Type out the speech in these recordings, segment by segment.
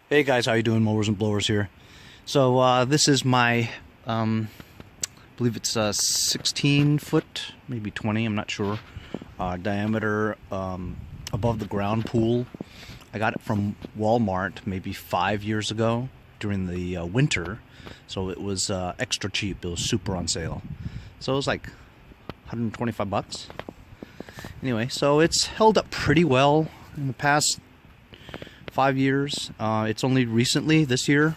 Hey guys, how you doing? Mowers and Blowers here. So this is my, I believe it's a 16 foot, maybe 20, I'm not sure, diameter above the ground pool. I got it from Walmart maybe 5 years ago during the winter, so it was extra cheap. It was super on sale. So it was like 125 bucks. Anyway, so it's held up pretty well in the past 5 years. It's only recently, this year,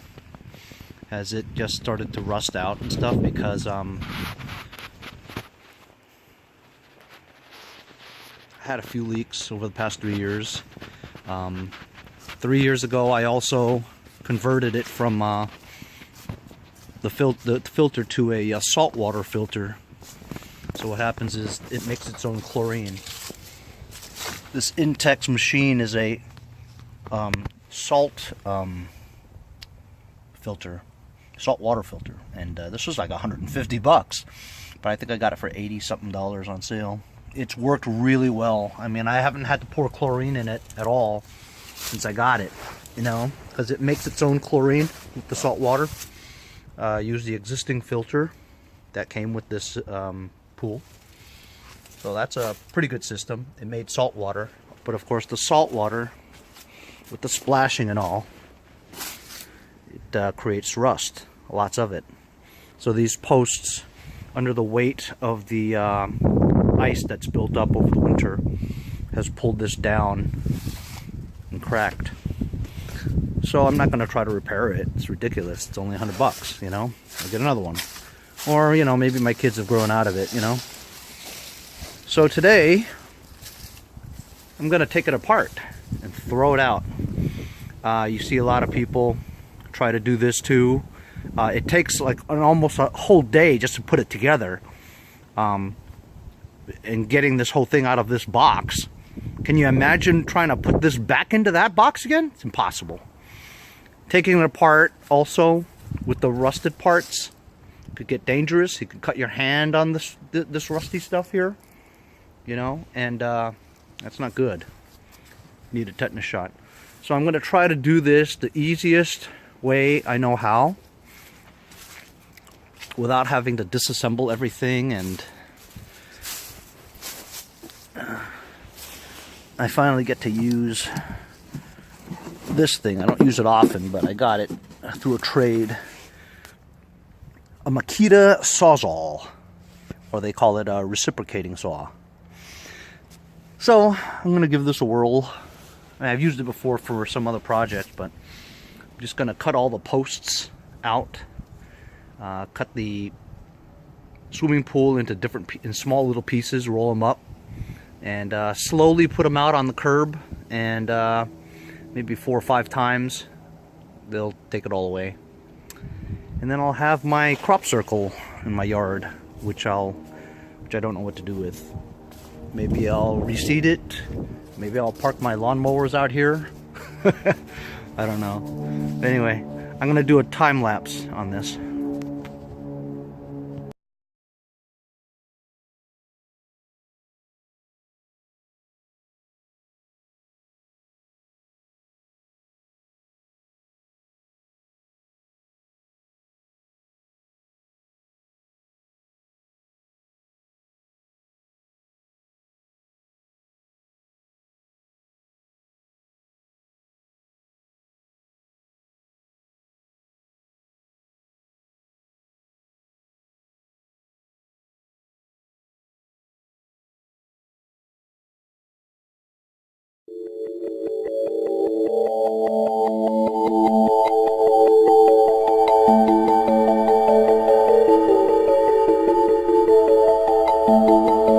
has it just started to rust out and stuff because I had a few leaks over the past 3 years. 3 years ago, I also converted it from the filter to a saltwater filter. So what happens is it makes its own chlorine. This Intex machine is a salt filter, salt water filter, and this was like 150 bucks, but I think I got it for 80 something dollars on sale. It's worked really well. I mean, I haven't had to pour chlorine in it at all since I got it, you know, because it makes its own chlorine with the salt water. Use the existing filter that came with this pool, so that's a pretty good system. It made salt water, but of course the salt water, with the splashing and all, it creates rust, lots of it. So these posts, under the weight of the ice that's built up over the winter, has pulled this down and cracked. So I'm not going to try to repair it. It's ridiculous. It's only 100 bucks, you know. I'll get another one. Or, you know, maybe my kids have grown out of it, you know. So today, I'm going to take it apart and throw it out. You see a lot of people try to do this too. It takes like almost a whole day just to put it together, and getting this whole thing out of this box. Can you imagine trying to put this back into that box again? It's impossible. Taking it apart also with the rusted parts could get dangerous. You could cut your hand on this rusty stuff here, you know, and that's not good. Need a tetanus shot. So I'm going to try to do this the easiest way I know how, without having to disassemble everything. And I finally get to use this thing. I don't use it often, but I got it through a trade. A Makita Sawzall, or they call it a reciprocating saw. So I'm going to give this a whirl. I've used it before for some other project, but I'm just going to cut all the posts out, cut the swimming pool into in small little pieces, roll them up, and slowly put them out on the curb, and maybe 4 or 5 times they'll take it all away. And then I'll have my crop circle in my yard, which I don't know what to do with. Maybe I'll reseed it. Maybe I'll park my lawnmowers out here. I don't know. Anyway, I'm going to do a time lapse on this.